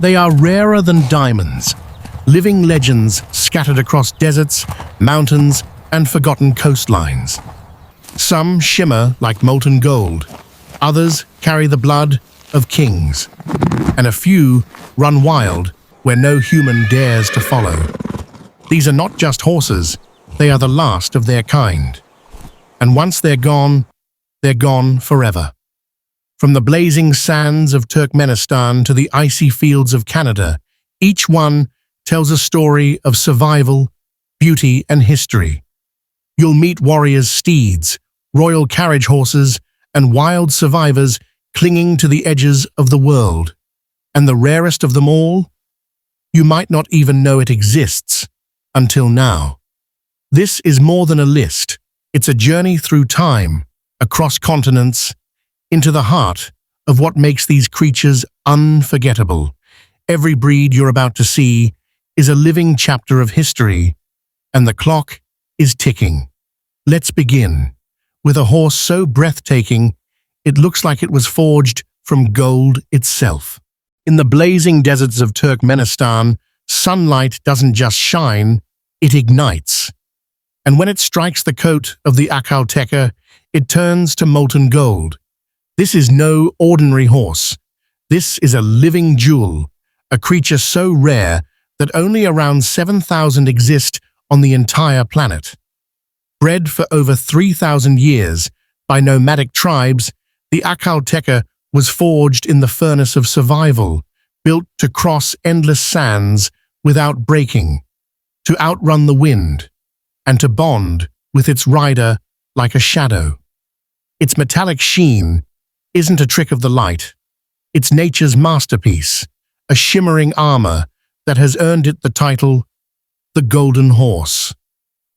They are rarer than diamonds, living legends scattered across deserts, mountains, and forgotten coastlines. Some shimmer like molten gold, others carry the blood of kings, and a few run wild where no human dares to follow. These are not just horses, they are the last of their kind. And once they're gone forever. From the blazing sands of Turkmenistan to the icy fields of Canada, each one tells a story of survival, beauty, and history. You'll meet warriors' steeds, royal carriage horses, and wild survivors clinging to the edges of the world. And the rarest of them all? You might not even know it exists until now. This is more than a list. It's a journey through time, across continents, into the heart of what makes these creatures unforgettable. Every breed you're about to see is a living chapter of history, and the clock is ticking. Let's begin with a horse so breathtaking it looks like it was forged from gold itself. In the blazing deserts of Turkmenistan, sunlight doesn't just shine, it ignites. And when it strikes the coat of the Akalteka, it turns to molten gold. This is no ordinary horse. This is a living jewel, a creature so rare that only around 7,000 exist on the entire planet. Bred for over 3,000 years by nomadic tribes, the Akalteka was forged in the furnace of survival, built to cross endless sands without breaking, to outrun the wind, and to bond with its rider like a shadow. Its metallic sheen isn't a trick of the light. It's nature's masterpiece, a shimmering armor that has earned it the title, the Golden Horse.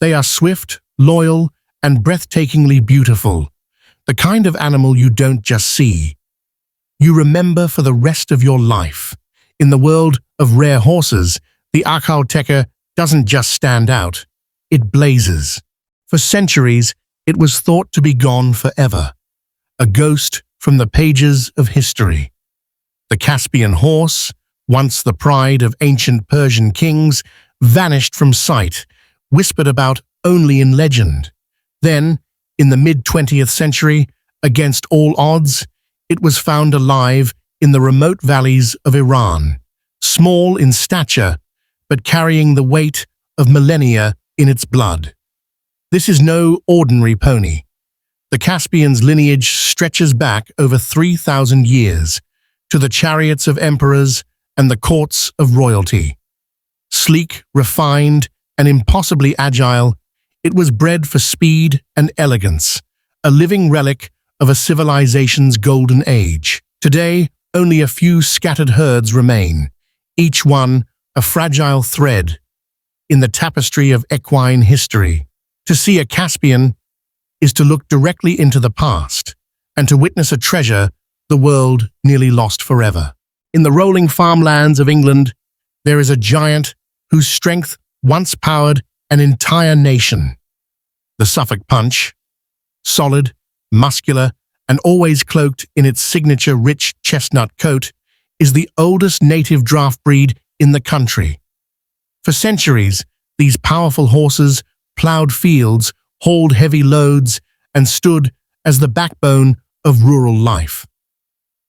They are swift, loyal, and breathtakingly beautiful, the kind of animal you don't just see. You remember for the rest of your life. In the world of rare horses, the Akalteka doesn't just stand out, it blazes. For centuries, it was thought to be gone forever, a ghost from the pages of history. The Caspian horse, once the pride of ancient Persian kings, vanished from sight, whispered about only in legend. Then, in the mid-20th century, against all odds, it was found alive in the remote valleys of Iran, small in stature, but carrying the weight of millennia in its blood. This is no ordinary pony. The Caspian's lineage stretches back over 3,000 years to the chariots of emperors and the courts of royalty. Sleek, refined, and impossibly agile, it was bred for speed and elegance, a living relic of a civilization's golden age. Today, only a few scattered herds remain, each one a fragile thread in the tapestry of equine history. To see a Caspian is to look directly into the past, and to witness a treasure the world nearly lost forever. In the rolling farmlands of England, there is a giant whose strength once powered an entire nation. The Suffolk Punch, solid, muscular, and always cloaked in its signature rich chestnut coat, is the oldest native draft breed in the country. For centuries, these powerful horses plowed fields, hauled heavy loads, and stood as the backbone of rural life.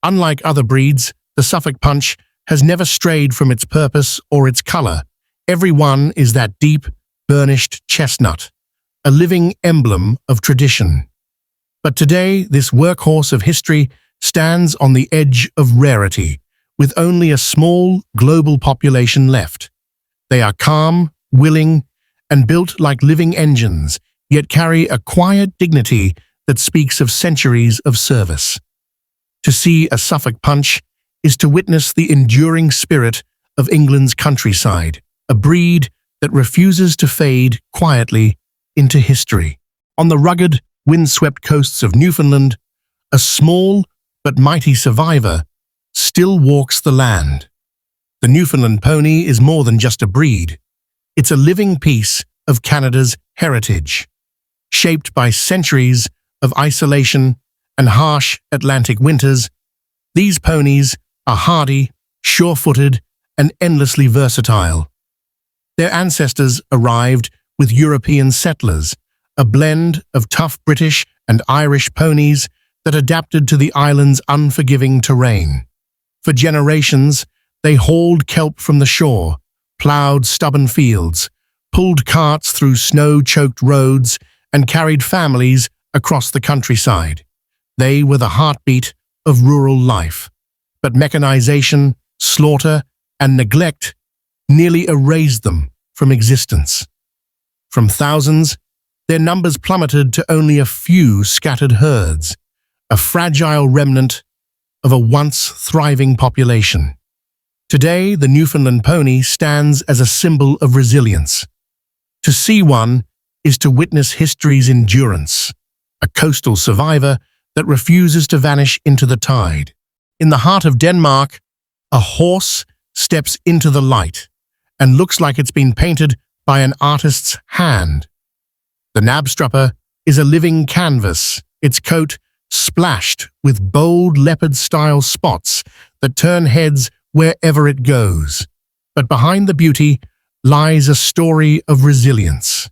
Unlike other breeds, the Suffolk Punch has never strayed from its purpose or its color. Every one is that deep, burnished chestnut, a living emblem of tradition. But today, this workhorse of history stands on the edge of rarity, with only a small global population left. They are calm, willing, and built like living engines, yet carry a quiet dignity that speaks of centuries of service. To see a Suffolk Punch is to witness the enduring spirit of England's countryside, a breed that refuses to fade quietly into history. On the rugged, windswept coasts of Newfoundland, a small but mighty survivor still walks the land. The Newfoundland pony is more than just a breed. It's a living piece of Canada's heritage, shaped by centuries of isolation and harsh Atlantic winters. These ponies are hardy, sure-footed, and endlessly versatile. Their ancestors arrived with European settlers, a blend of tough British and Irish ponies that adapted to the island's unforgiving terrain. For generations, they hauled kelp from the shore, ploughed stubborn fields, pulled carts through snow-choked roads, and carried families across the countryside. They were the heartbeat of rural life. But mechanization, slaughter, and neglect nearly erased them from existence. From thousands, their numbers plummeted to only a few scattered herds, a fragile remnant of a once thriving population. Today, the Newfoundland pony stands as a symbol of resilience. To see one is to witness history's endurance, a coastal survivor that refuses to vanish into the tide. In the heart of Denmark, a horse steps into the light and looks like it's been painted by an artist's hand. The Knabstrupper is a living canvas, its coat splashed with bold leopard-style spots that turn heads wherever it goes. But behind the beauty lies a story of resilience.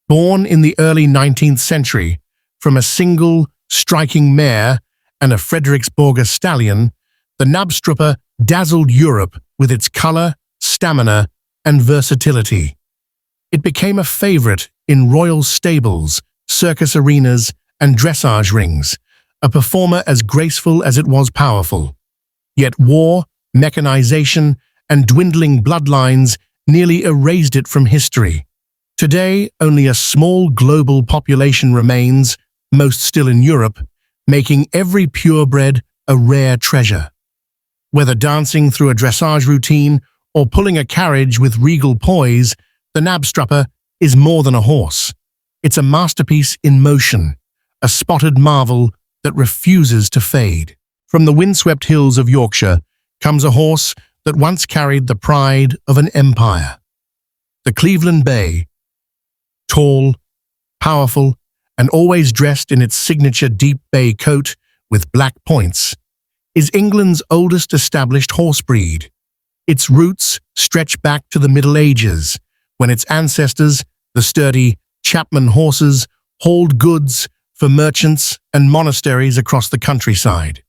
Born in the early 19th century from a single striking mare and a Fredericksborger stallion, the Knabstrupper dazzled Europe with its color, stamina, and versatility. It became a favorite in royal stables, circus arenas, and dressage rings, a performer as graceful as it was powerful. Yet war, mechanization, and dwindling bloodlines nearly erased it from history. Today, only a small global population remains, most still in Europe, making every purebred a rare treasure. Whether dancing through a dressage routine or pulling a carriage with regal poise, the Knabstrupper is more than a horse. It's a masterpiece in motion, a spotted marvel that refuses to fade. From the windswept hills of Yorkshire comes a horse that once carried the pride of an empire. The Cleveland Bay, tall, powerful, and always dressed in its signature deep bay coat with black points, is England's oldest established horse breed. Its roots stretch back to the Middle Ages, when its ancestors, the sturdy Chapman horses, hauled goods for merchants and monasteries across the countryside.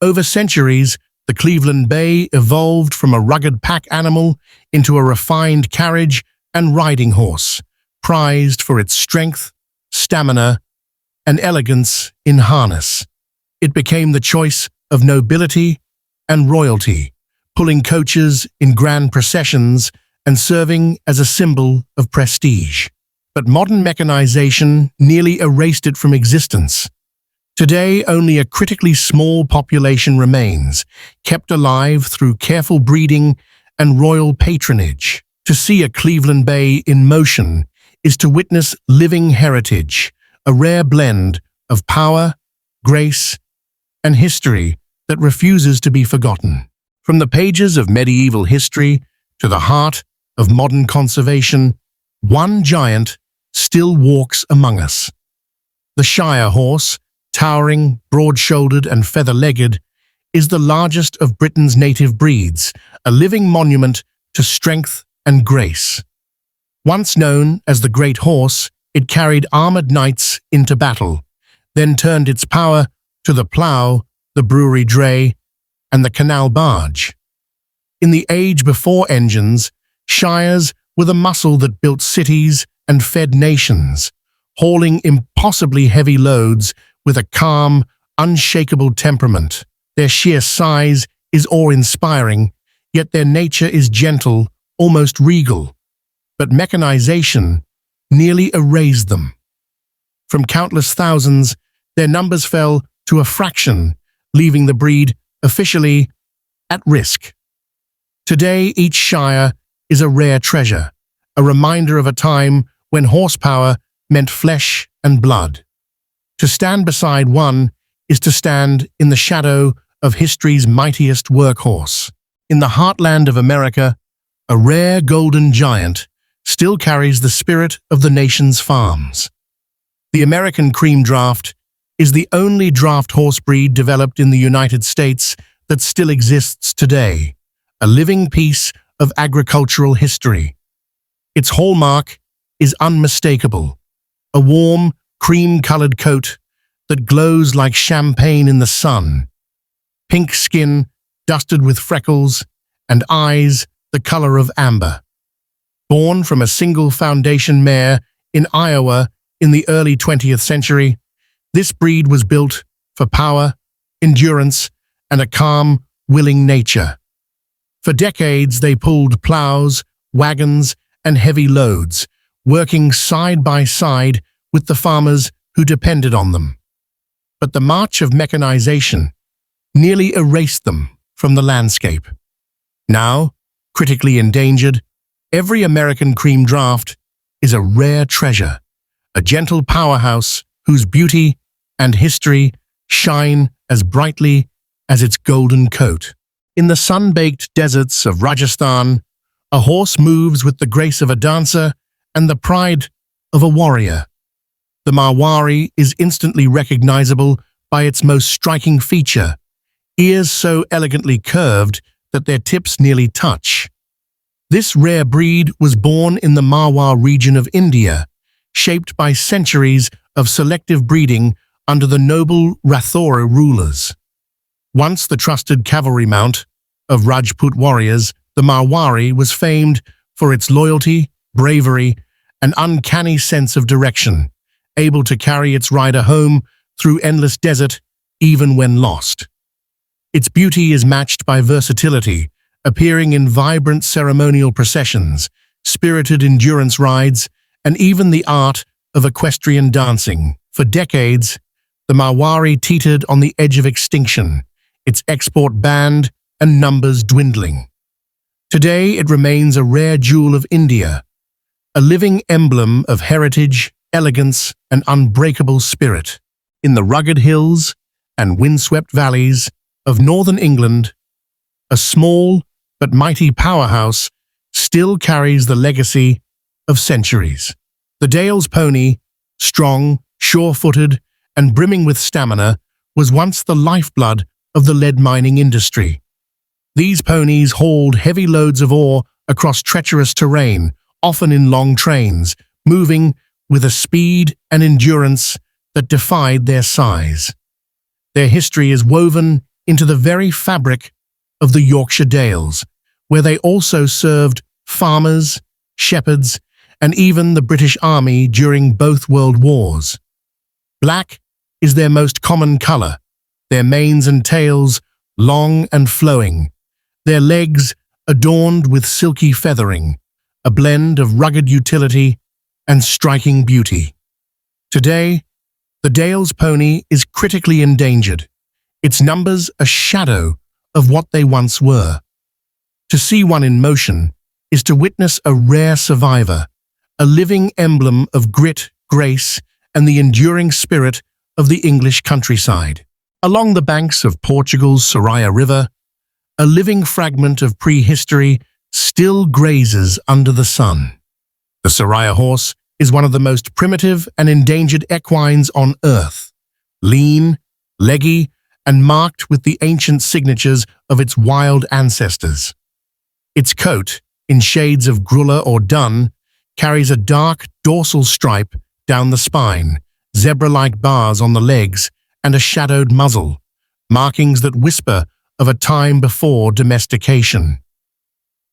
Over centuries, the Cleveland Bay evolved from a rugged pack animal into a refined carriage and riding horse, prized for its strength, stamina, and elegance in harness. It became the choice of nobility and royalty, pulling coaches in grand processions and serving as a symbol of prestige. But modern mechanization nearly erased it from existence. Today, only a critically small population remains, kept alive through careful breeding and royal patronage. To see a Cleveland Bay in motion is to witness living heritage, a rare blend of power, grace, and history that refuses to be forgotten. From the pages of medieval history to the heart of modern conservation, one giant still walks among us. The Shire horse, towering, broad-shouldered, and feather-legged, is the largest of Britain's native breeds, a living monument to strength and grace. Once known as the Great Horse, it carried armored knights into battle, then turned its power to the plough, the brewery dray, and the canal barge. In the age before engines, shires were the muscle that built cities and fed nations, hauling impossibly heavy loads with a calm, unshakable temperament. Their sheer size is awe-inspiring, yet their nature is gentle, almost regal. But mechanization nearly erased them. From countless thousands, their numbers fell to a fraction, leaving the breed officially at risk. Today, each shire is a rare treasure, a reminder of a time when horsepower meant flesh and blood. To stand beside one is to stand in the shadow of history's mightiest workhorse. In the heartland of America, a rare golden giant still carries the spirit of the nation's farms. The American Cream Draft is the only draft horse breed developed in the United States that still exists today. a living piece of agricultural history. Its hallmark is unmistakable, a warm, cream-colored coat that glows like champagne in the sun, pink skin dusted with freckles, and eyes the color of amber. Born from a single foundation mare in Iowa in the early 20th century, this breed was built for power, endurance, and a calm, willing nature. For decades, they pulled plows, wagons, and heavy loads, working side by side with the farmers who depended on them. But the march of mechanization nearly erased them from the landscape. Now, critically endangered, every American cream draft is a rare treasure, a gentle powerhouse whose beauty and history shine as brightly as its golden coat. In the sun-baked deserts of Rajasthan, a horse moves with the grace of a dancer and the pride of a warrior. The Marwari is instantly recognizable by its most striking feature, ears so elegantly curved that their tips nearly touch. This rare breed was born in the Marwar region of India, shaped by centuries of selective breeding under the noble Rathore rulers. Once the trusted cavalry mount of Rajput warriors, the Marwari was famed for its loyalty, bravery, and uncanny sense of direction, able to carry its rider home through endless desert even when lost. Its beauty is matched by versatility, appearing in vibrant ceremonial processions, spirited endurance rides, and even the art of equestrian dancing. For decades, the Marwari teetered on the edge of extinction, its export banned and numbers dwindling. Today, it remains a rare jewel of India, a living emblem of heritage, elegance, and unbreakable spirit. In the rugged hills and windswept valleys of northern England, a small but mighty powerhouse still carries the legacy of centuries. The Dale's pony, strong, sure-footed, and brimming with stamina, was once the lifeblood of the lead mining industry. These ponies hauled heavy loads of ore across treacherous terrain, often in long trains, moving with a speed and endurance that defied their size. Their history is woven into the very fabric of the Yorkshire Dales, where they also served farmers, shepherds, and even the British Army during both World Wars. Black is their most common color, their manes and tails long and flowing, their legs adorned with silky feathering, a blend of rugged utility and striking beauty. Today, the Dale's pony is critically endangered, its numbers a shadow of what they once were. To see one in motion is to witness a rare survivor, a living emblem of grit, grace, and the enduring spirit of the English countryside. Along the banks of Portugal's Shire River, a living fragment of prehistory still grazes under the sun. The Shire horse is one of the most primitive and endangered equines on Earth, lean, leggy, and marked with the ancient signatures of its wild ancestors. Its coat, in shades of grulla or dun, carries a dark dorsal stripe down the spine, zebra-like bars on the legs, and a shadowed muzzle, markings that whisper of a time before domestication.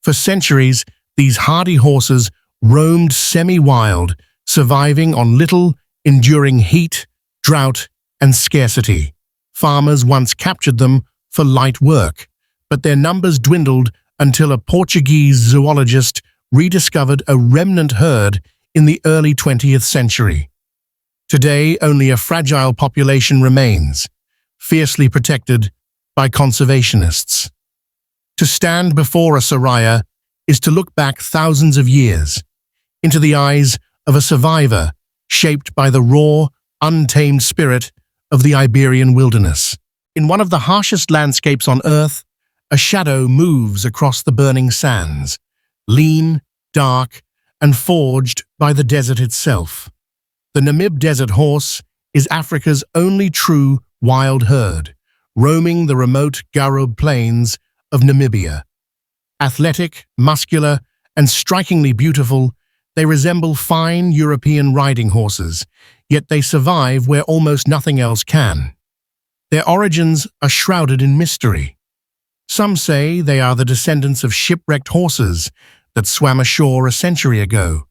For centuries, these hardy horses roamed semi-wild, surviving on little, enduring heat, drought, and scarcity. Farmers once captured them for light work, but their numbers dwindled until a Portuguese zoologist rediscovered a remnant herd in the early 20th century. Today, only a fragile population remains, fiercely protected by conservationists. To stand before a Shire is to look back thousands of years, into the eyes of a survivor shaped by the raw, untamed spirit of the Iberian wilderness. In one of the harshest landscapes on Earth, a shadow moves across the burning sands, lean, dark, and forged by the desert itself. The Namib desert horse is Africa's only true wild herd, roaming the remote Garub plains of Namibia. Athletic, muscular, and strikingly beautiful, they resemble fine European riding horses, yet they survive where almost nothing else can. Their origins are shrouded in mystery. Some say they are the descendants of shipwrecked horses that swam ashore a century ago.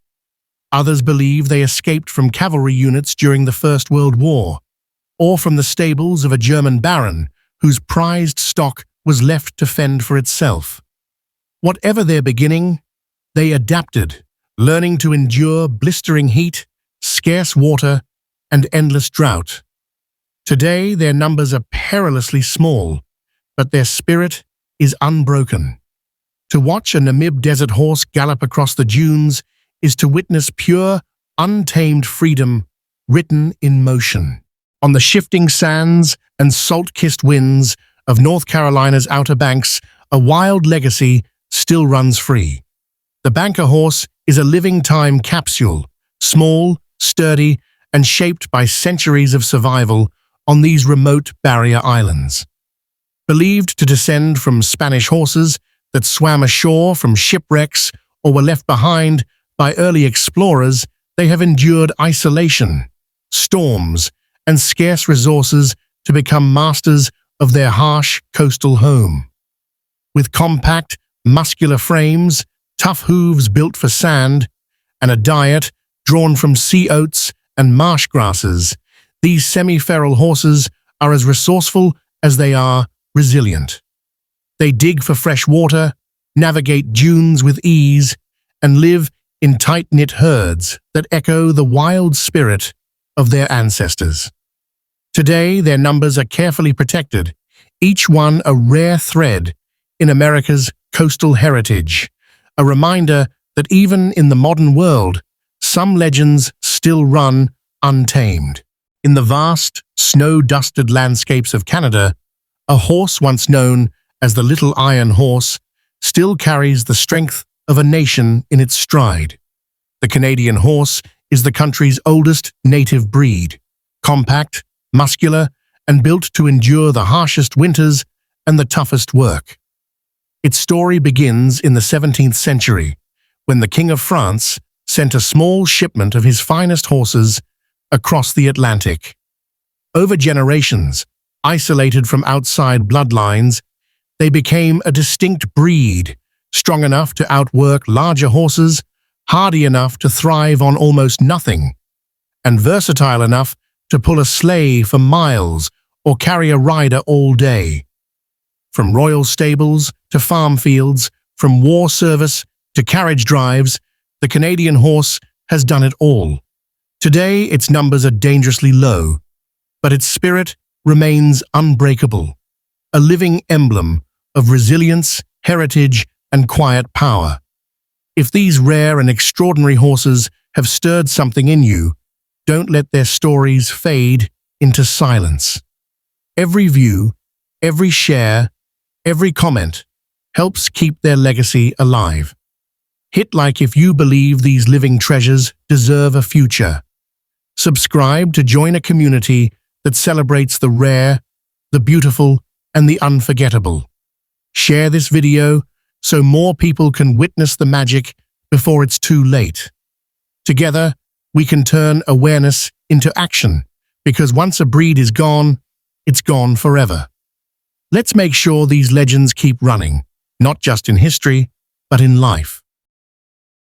Others believe they escaped from cavalry units during the First World War, or from the stables of a German baron whose prized stock was left to fend for itself. Whatever their beginning, they adapted, learning to endure blistering heat, scarce water, and endless drought. Today, their numbers are perilously small, but their spirit is unbroken. To watch a Namib desert horse gallop across the dunes is to witness pure, untamed freedom written in motion. On the shifting sands and salt-kissed winds of North Carolina's Outer Banks, a wild legacy still runs free. The banker horse is a living time capsule, small, sturdy, and shaped by centuries of survival on these remote barrier islands. Believed to descend from Spanish horses that swam ashore from shipwrecks or were left behind by early explorers, they have endured isolation, storms, and scarce resources to become masters of their harsh coastal home. With compact, muscular frames, tough hooves built for sand, and a diet drawn from sea oats and marsh grasses, these semi-feral horses are as resourceful as they are resilient. They dig for fresh water, navigate dunes with ease, and live in tight-knit herds that echo the wild spirit of their ancestors. Today, their numbers are carefully protected, each one a rare thread in America's coastal heritage, a reminder that even in the modern world, some legends still run untamed. In the vast, snow-dusted landscapes of Canada, a horse once known as the Little Iron Horse still carries the strength of a nation in its stride. The Canadian horse is the country's oldest native breed, compact, muscular, and built to endure the harshest winters and the toughest work. Its story begins in the 17th century, when the King of France sent a small shipment of his finest horses across the Atlantic. Over generations, isolated from outside bloodlines, they became a distinct breed, strong enough to outwork larger horses, hardy enough to thrive on almost nothing, and versatile enough to pull a sleigh for miles or carry a rider all day. From royal stables to farm fields, from war service to carriage drives, the Canadian horse has done it all. Today, its numbers are dangerously low, but its spirit remains unbreakable, a living emblem of resilience, heritage, and quiet power. If these rare and extraordinary horses have stirred something in you, don't let their stories fade into silence. Every view, every share, every comment helps keep their legacy alive. Hit like if you believe these living treasures deserve a future. Subscribe to join a community that celebrates the rare, the beautiful, and the unforgettable. Share this video so more people can witness the magic before it's too late. Together, we can turn awareness into action, because once a breed is gone, it's gone forever. Let's make sure these legends keep running, not just in history, but in life.